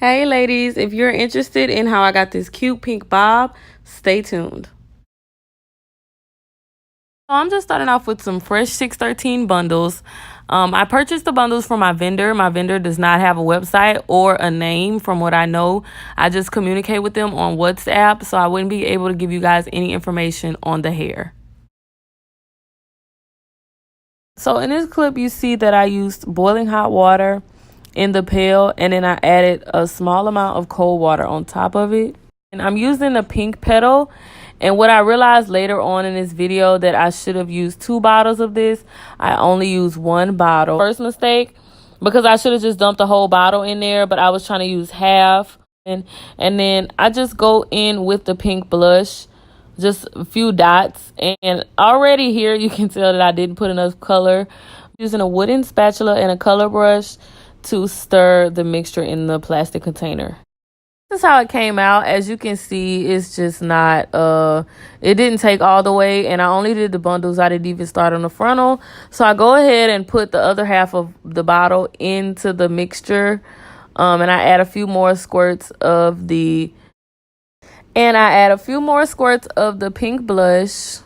Hey ladies, if you're interested in how I got this cute pink bob, stay tuned. So I'm just starting off with some fresh 613 bundles. I purchased the bundles from my vendor. My vendor does not have a website or a name from what I know. I just communicate with them on WhatsApp, so I wouldn't be able to give you guys any information on the hair. So in this clip, you see that I used boiling hot water in the pail, and then I added a small amount of cold water on top of it. And I'm using the pink petal. And what I realized later on in this video that I should have used 2 bottles of this. I only used 1 bottle. First mistake, because I should have just dumped the whole bottle in there, but I was trying to use half. And then I just go in with the pink blush, just a few dots. And already here you can tell that I didn't put enough color. I'm using a wooden spatula and a color brush to stir the mixture in the plastic container. This is how it came out. As you can see, it's just not it didn't take all the way, and I only did the bundles. I didn't even start on the frontal. So I go ahead and put the other half of the bottle into the mixture, and I add a few more squirts of the pink blush.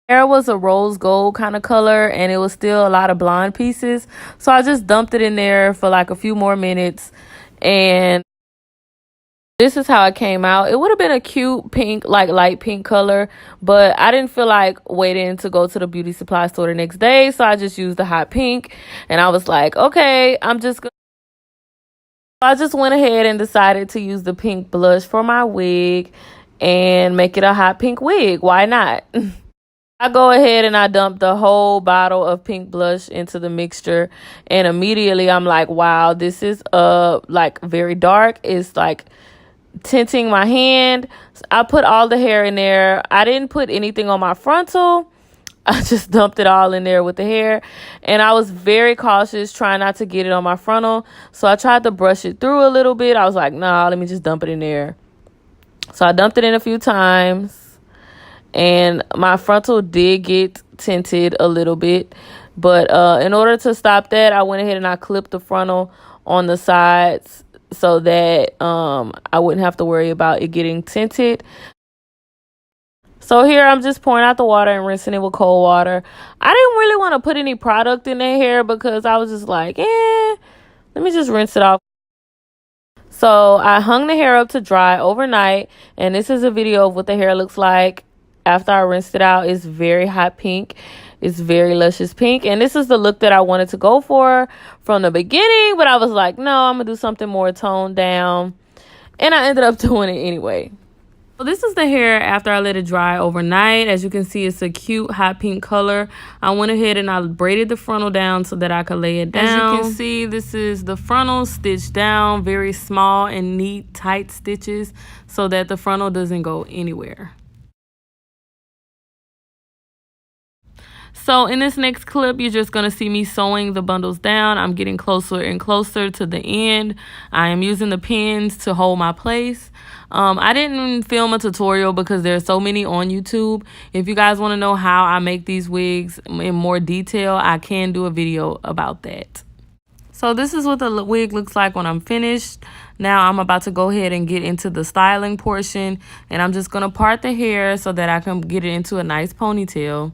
Hair was a rose gold kind of color, and it was still a lot of blonde pieces, so I just dumped it in there for like a few more minutes. And this is how it came out. It would have been a cute pink, like light pink color, but I didn't feel like waiting to go to the beauty supply store the next day, so I just used the hot pink. And I was like, okay, I just went ahead and decided to use the pink blush for my wig and make it a hot pink wig. Why not? I go ahead and I dump the whole bottle of pink blush into the mixture, and immediately I'm like, wow, this is like very dark. It's like tinting my hand. I put all the hair in there. I didn't put anything on my frontal. I just dumped it all in there with the hair, and I was very cautious trying not to get it on my frontal, so I tried to brush it through a little bit. I was like, nah, let me just dump it in there. So I dumped it in a few times, and my frontal did get tinted a little bit, but in order to stop that, I went ahead and I clipped the frontal on the sides so that I wouldn't have to worry about it getting tinted. So here I'm just pouring out the water and rinsing it with cold water. I didn't really want to put any product in the hair because I was just like, let me just rinse it off. So I hung the hair up to dry overnight, and this is a video of what the hair looks like after I rinsed it out. It's very hot pink. It's very luscious pink. And this is the look that I wanted to go for from the beginning. But I was like, no, I'm going to do something more toned down. And I ended up doing it anyway. So this is the hair after I let it dry overnight. As you can see, it's a cute hot pink color. I went ahead and I braided the frontal down so that I could lay it down. As you can see, this is the frontal stitched down, very small and neat, tight stitches so that the frontal doesn't go anywhere. So in this next clip, you're just going to see me sewing the bundles down. I'm getting closer and closer to the end. I am using the pins to hold my place. I didn't film a tutorial because there's so many on YouTube. If you guys want to know how I make these wigs in more detail, I can do a video about that. So this is what the wig looks like when I'm finished. Now I'm about to go ahead and get into the styling portion, and I'm just going to part the hair so that I can get it into a nice ponytail.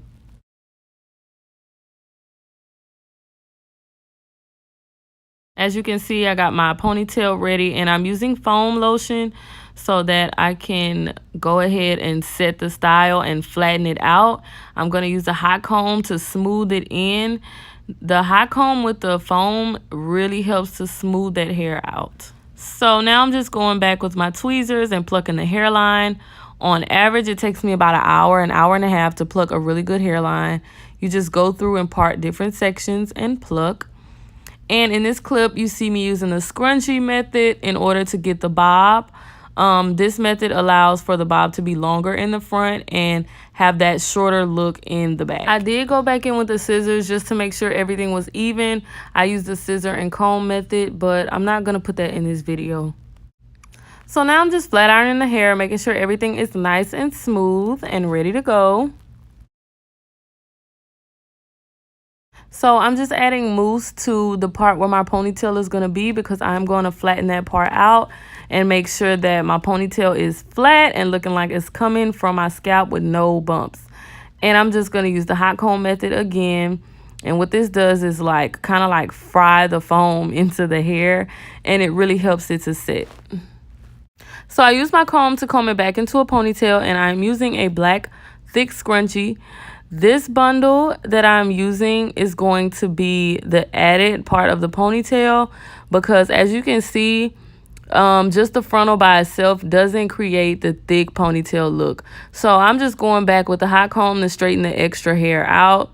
As you can see, I got my ponytail ready, and I'm using foam lotion so that I can go ahead and set the style and flatten it out. I'm going to use a hot comb to smooth it in. The hot comb with the foam really helps to smooth that hair out. So now I'm just going back with my tweezers and plucking the hairline. On average, it takes me about an hour and a half to pluck a really good hairline. You just go through and part different sections and pluck. And in this clip, you see me using the scrunchie method in order to get the bob. This method allows for the bob to be longer in the front and have that shorter look in the back. I did go back in with the scissors just to make sure everything was even. I used the scissor and comb method, but I'm not going to put that in this video. So now I'm just flat ironing the hair, making sure everything is nice and smooth and ready to go. So I'm just adding mousse to the part where my ponytail is going to be, because I'm going to flatten that part out and make sure that my ponytail is flat and looking like it's coming from my scalp with no bumps. And I'm just going to use the hot comb method again. And what this does is like kind of like fry the foam into the hair, and it really helps it to set. So I use my comb to comb it back into a ponytail, and I'm using a black thick scrunchie. This bundle that I'm using is going to be the added part of the ponytail, because as you can see, just the frontal by itself doesn't create the thick ponytail look. So I'm just going back with the hot comb to straighten the extra hair out,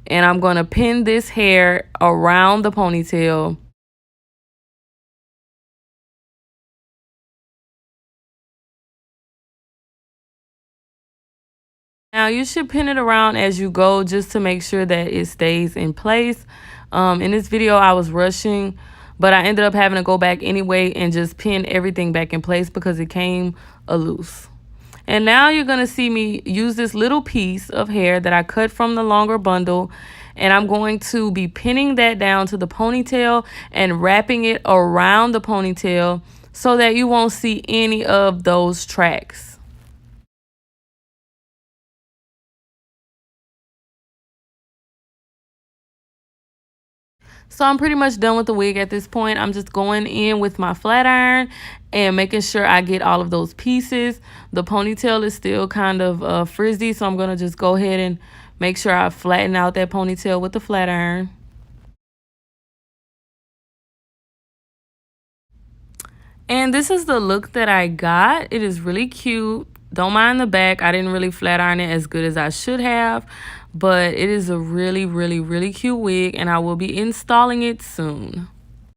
and I'm going to pin this hair around the ponytail. Now you should pin it around as you go, just to make sure that it stays in place. In this video I was rushing, but I ended up having to go back anyway and just pin everything back in place because it came loose. And now you're going to see me use this little piece of hair that I cut from the longer bundle, and I'm going to be pinning that down to the ponytail and wrapping it around the ponytail so that you won't see any of those tracks. So I'm pretty much done with the wig at this point. I'm just going in with my flat iron and making sure I get all of those pieces. The ponytail is still kind of frizzy, so I'm going to just go ahead and make sure I flatten out that ponytail with the flat iron. And this is the look that I got. It is really cute. Don't mind the back. I didn't really flat iron it as good as I should have, but it is a really, really, really cute wig, and I will be installing it soon.